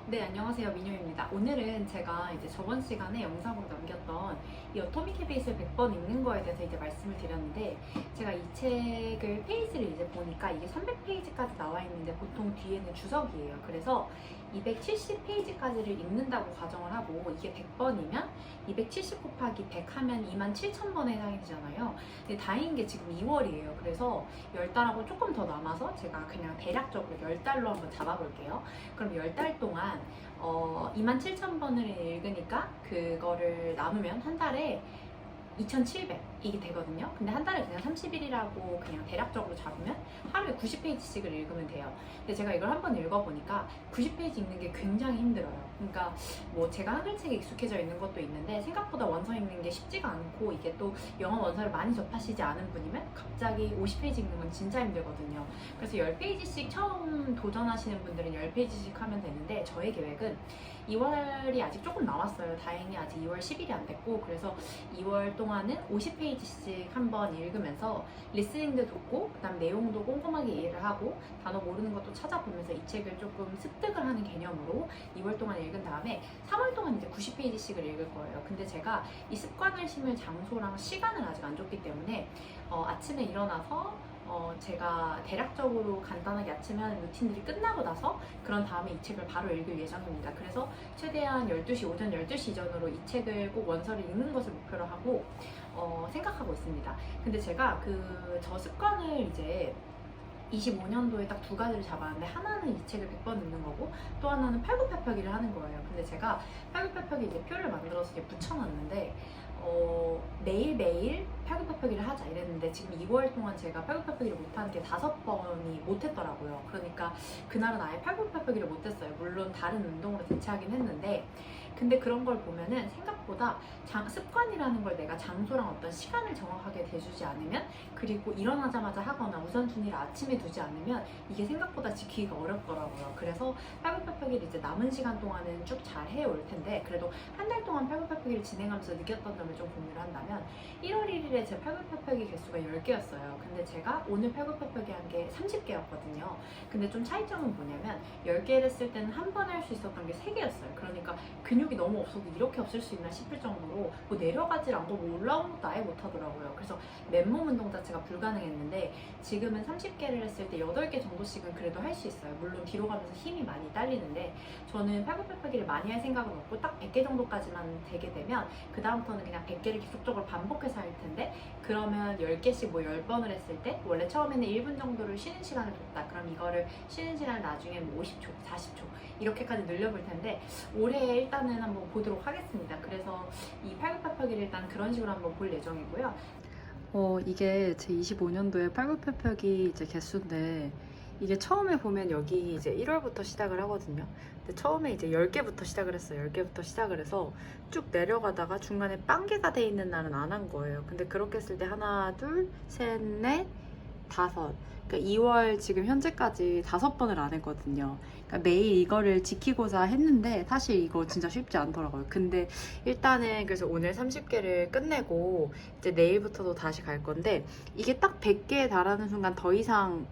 네, 안녕하세요. 민요입니다. 오늘은 제가 이제 저번 시간에 영상으로 남겼던 이 어토믹 헤빗을 100번 읽는 거에 대해서 이제 말씀을 드렸는데, 제가 이 책을 페이지를 이제 보니까 이게 300페이지까지 나와 있는데 보통 뒤에는 주석이에요. 그래서 270페이지까지를 읽는다고 가정을 하고, 이게 100번이면 270 곱하기 100 하면 27,000번에 해당이 되잖아요. 근데 다행인 게 지금 2월이에요. 그래서 10달하고 조금 더 남아서 제가 그냥 대략적으로 10달로 한번 잡아볼게요. 그럼 10달 동안 27,000번을 읽으니까 그거를 나누면 한 달에 2,700 이게 되거든요. 근데 한 달에 그냥 30일이라고 그냥 대략적으로 잡으면 하루에 90페이지씩을 읽으면 돼요. 근데 제가 이걸 한번 읽어보니까 90페이지 읽는 게 굉장히 힘들어요. 그러니까 뭐 제가 한글책에 익숙해져 있는 것도 있는데 생각보다 원서 읽는 게 쉽지가 않고, 이게 또 영어 원서를 많이 접하시지 않은 분이면 갑자기 50페이지 읽는 건 진짜 힘들거든요. 그래서 10페이지씩 처음 도전하시는 분들은 10페이지씩 하면 되는데, 저의 계획은 2월이 아직 조금 남았어요. 다행히 아직 2월 10일이 안 됐고, 그래서 2월 동안은 50페이지씩 한번 읽으면서 리스닝도 듣고, 그 다음 내용도 꼼꼼하게 이해를 하고, 단어 모르는 것도 찾아보면서 이 책을 조금 습득을 하는 개념으로 2월 동안 읽은 다음에 3월 동안 이제 90페이지씩을 읽을 거예요. 근데 제가 이 습관을 심을 장소랑 시간을 아직 안 줬기 때문에 아침에 일어나서 제가 대략적으로 간단하게 아침에 하는 루틴들이 끝나고 나서 그런 다음에 이 책을 바로 읽을 예정입니다. 그래서 최대한 12시, 오전 12시 전으로 이 책을 꼭 원서를 읽는 것을 목표로 하고 생각하고 있습니다. 근데 제가 저 습관을 이제 25년도에 딱 두 가지를 잡았는데, 하나는 이 책을 100번 읽는 거고, 또 하나는 팔굽혀펴기를 하는 거예요. 근데 제가 팔굽혀펴기 이제 표를 만들어서 이렇게 붙여놨는데, 매일매일 팔굽혀펴기를 하자 이랬는데, 지금 2개월 동안 제가 팔굽혀펴기를 못한 게 5번이 못했더라고요. 그러니까 그날은 아예 팔굽혀펴기를 못했어요. 물론 다른 운동으로 대체하긴 했는데, 근데 그런 걸 보면은 생각보다 습관이라는 걸 내가 장소랑 어떤 시간을 정확하게 대주지 않으면, 그리고 일어나자마자 하거나 우선순위를 아침에 두지 않으면 이게 생각보다 지키기가 어렵더라고요. 그래서 팔굽혀펴기를 이제 남은 시간 동안은 쭉 잘 해올 텐데, 그래도 한 달 동안 팔굽혀펴기를 진행하면서 느꼈던 점을 좀 공유를 한다면, 1월 1일에 제 팔굽혀펴기 개수가 10개였어요. 근데 제가 오늘 팔굽혀펴기 한 게 30개였거든요. 근데 좀 차이점은 뭐냐면, 10개를 했을 때는 한 번 할 수 있었던 게 3개였어요. 그러니까 근육이 너무 없어도 이렇게 없을 수 있나 싶을 정도로 뭐 내려가질 않고 뭐 올라오는 것도 아예 못하더라고요. 그래서 맨몸 운동 자체가 불가능했는데, 지금은 30개를 했을 때 8개 정도씩은 그래도 할 수 있어요. 물론 뒤로 가면서 힘이 많이 딸리는데, 저는 팔굽혀펴기를 많이 할 생각은 없고 딱 100개 정도까지만 되게 되면 그 다음부터는 그냥 100개를 계속적으로 반복해서 할 텐데, 그러면 10개씩 뭐 10번을 했을 때 원래 처음에는 1분 정도를 쉬는 시간을 줬다. 그럼 이거를 쉬는 시간을 나중에 뭐 50초, 40초 이렇게까지 늘려볼 텐데, 올해 일단은 한번 보도록 하겠습니다. 그래서 이 팔굽혀펴기를 일단 그런 식으로 한번 볼 예정이고요. 이게 제 25년도에 팔굽혀펴기 이제 개수인데, 이게 처음에 보면 여기 이제 1월부터 시작을 하거든요. 근데 처음에 이제 10개부터 시작을 했어요. 10개부터 시작을 해서 쭉 내려가다가 중간에 빵개가 돼 있는 날은 안 한 거예요. 근데 그렇게 했을 때 하나, 둘, 셋, 넷, 다섯. 그러니까 2월 지금 현재까지 5번을 안 했거든요. 그러니까 매일 이거를 지키고자 했는데, 사실 이거 진짜 쉽지 않더라고요. 근데 일단은 그래서 오늘 30개를 끝내고 이제 내일부터도 다시 갈 건데, 이게 딱 100개에 달하는 순간 더 이상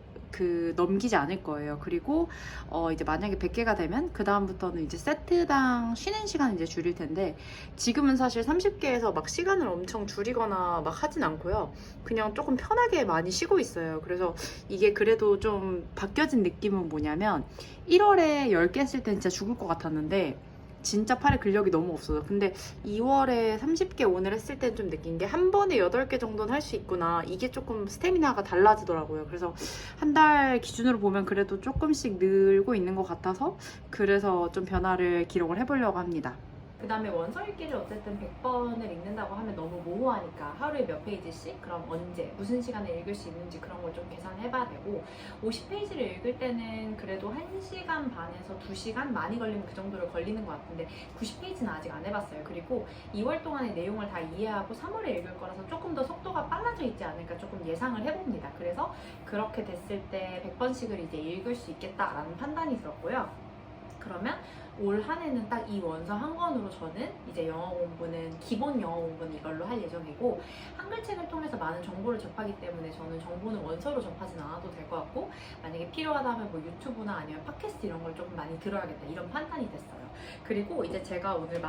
넘기지 않을 거예요. 그리고 이제 만약에 100개가 되면 그 다음부터는 이제 세트당 쉬는 시간 이제 줄일 텐데, 지금은 사실 30개에서 막 시간을 엄청 줄이거나 막 하진 않고요. 그냥 조금 편하게 많이 쉬고 있어요. 그래서 이게 그래도 좀 바뀌어진 느낌은 뭐냐면, 1월에 10개 했을 때 진짜 죽을 것 같았는데 진짜 팔에 근력이 너무 없어요. 근데 2월에 30개 오늘 했을 때 좀 느낀 게, 한 번에 8개 정도는 할 수 있구나. 이게 조금 스태미나가 달라지더라고요. 그래서 한 달 기준으로 보면 그래도 조금씩 늘고 있는 것 같아서, 그래서 좀 변화를 기록을 해보려고 합니다. 그 다음에 원서 읽기를 어쨌든 100번을 읽는다고 하면 너무 모호하니까 하루에 몇 페이지씩, 그럼 언제, 무슨 시간에 읽을 수 있는지 그런 걸 좀 계산해봐야 되고, 50페이지를 읽을 때는 그래도 1시간 반에서 2시간, 많이 걸리면 그 정도로 걸리는 것 같은데 90페이지는 아직 안 해봤어요. 그리고 2월 동안의 내용을 다 이해하고 3월에 읽을 거라서 조금 더 속도가 빨라져 있지 않을까 조금 예상을 해봅니다. 그래서 그렇게 됐을 때 100번씩을 이제 읽을 수 있겠다라는 판단이 들었고요. 그러면 올 한 해는 딱 이 원서 한 권으로 저는 이제 영어 공부는 기본 영어 공부는 이걸로 할 예정이고, 한글책을 통해서 많은 정보를 접하기 때문에 저는 정보는 원서로 접하진 않아도 될 것 같고, 만약에 필요하다면 뭐 유튜브나 아니면 팟캐스트 이런 걸 조금 많이 들어야겠다 이런 판단이 됐어요. 그리고 이제 제가 오늘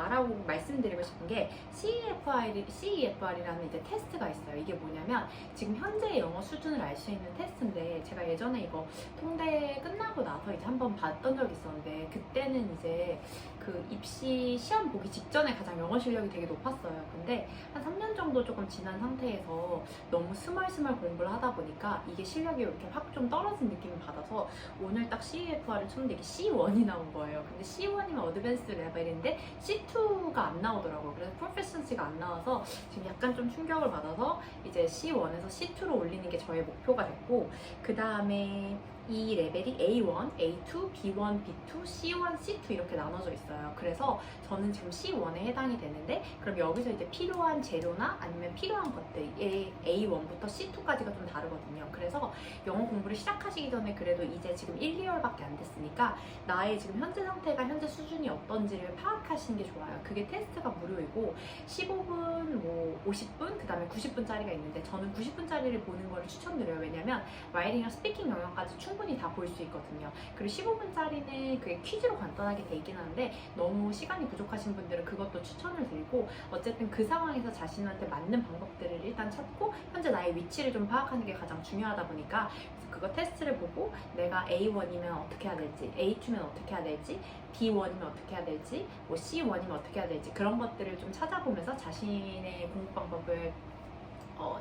말씀드리고 싶은 게 CEFR이라는 이제 테스트가 있어요. 이게 뭐냐면 지금 현재 영어 수준을 알 수 있는 테스트인데, 제가 예전에 이거 통대 끝나고 나서 이제 한번 봤던 적이 있었는데, 그때는 이제 그 입시 시험 보기 직전에 가장 영어 실력이 되게 높았어요. 근데 한 3년 정도 조금 지난 상태에서 너무 스멀스멀 공부를 하다 보니까 이게 실력이 이렇게 확 좀 떨어진 느낌을 받아서 오늘 딱 CEFR을 쳤는데 이게 C1이 나온 거예요. 근데 C1이면 어드밴스 레벨인데 C2가 안 나오더라고요. 그래서 프로페션시가 안 나와서 지금 약간 좀 충격을 받아서 이제 C1에서 C2로 올리는 게 저의 목표가 됐고, 그 다음에 이 레벨이 A1, A2, B1, B2, C1, C2 이렇게 나눠져 있어요. 그래서 저는 지금 C1에 해당이 되는데, 그럼 여기서 이제 필요한 재료나 아니면 필요한 것들 A1부터 C2까지가 좀 다르거든요. 그래서 영어 공부를 시작하시기 전에 그래도 이제 지금 1, 2월밖에 안 됐으니까 나의 지금 현재 상태가 현재 수준이 어떤지를 파악하시는 게 좋아요. 그게 테스트가 무료이고 15분, 뭐 50분, 그 다음에 90분짜리가 있는데 저는 90분짜리를 보는 거를 추천드려요. 왜냐면 라이팅이랑 스피킹 영역까지 충분히 다 볼 수 있거든요. 그리고 15분짜리는 그게 퀴즈로 간단하게 돼 있긴 한데 너무 시간이 부족하신 분들은 그것도 추천을 드리고, 어쨌든 그 상황에서 자신한테 맞는 방법들을 일단 찾고 현재 나의 위치를 좀 파악하는 게 가장 중요하다 보니까, 그래서 그거 테스트를 보고 내가 A1이면 어떻게 해야 될지, A2면 어떻게 해야 될지, B1이면 어떻게 해야 될지, 뭐 C1이면 어떻게 해야 될지, 그런 것들을 좀 찾아보면서 자신의 공부 방법을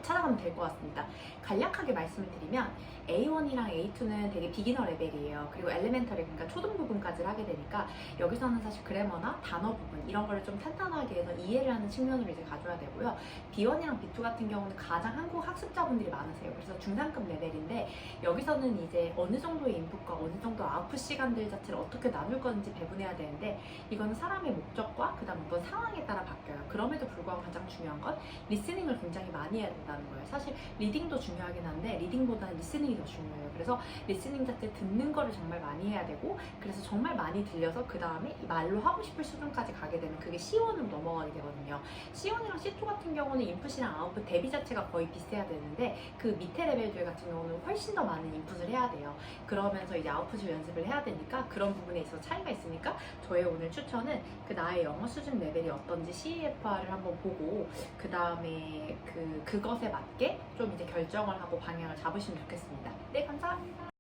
찾아가면 될 것 같습니다. 간략하게 말씀을 드리면 A1이랑 A2는 되게 비기너 레벨이에요. 그리고 엘레멘터리, 그러니까 초등 부분까지 하게 되니까 여기서는 사실 그래머나 단어 부분 이런 거를 좀 탄탄하게 해서 이해를 하는 측면으로 이제 가져야 되고요. B1이랑 B2 같은 경우는 가장 한국 학습자분들이 많으세요. 그래서 중상급 레벨인데 여기서는 이제 어느 정도의 인풋과 어느 정도 아웃풋 시간들 자체를 어떻게 나눌 건지 배분해야 되는데, 이거는 사람의 목적과 그 다음 어떤 상황에 따라 바뀌어요. 그럼에도 불구하고 가장 중요한 건 리스닝을 굉장히 많이 해야 된다는 거예요. 사실 리딩도 중요하긴 한데 리딩보다는 리스닝이 더 중요해요. 그래서 리스닝 자체 듣는 거를 정말 많이 해야 되고, 그래서 정말 많이 들려서 그 다음에 말로 하고 싶을 수준까지 가게 되면 그게 C1으로 넘어가게 되거든요. C1이랑 C2 같은 경우는 인풋이랑 아웃풋 대비 자체가 거의 비슷해야 되는데, 그 밑에 레벨들 같은 경우는 훨씬 더 많은 인풋을 해야 돼요. 그러면서 이제 아웃풋을 연습을 해야 되니까 그런 부분에 있어서 차이가 있으니까 저의 오늘 추천은 그 나의 영어 수준 레벨이 어떤지 CEFR을 한번 보고 그 다음에 그것에 맞게 좀 이제 결정을 하고 방향을 잡으시면 좋겠습니다. 네, 감사합니다.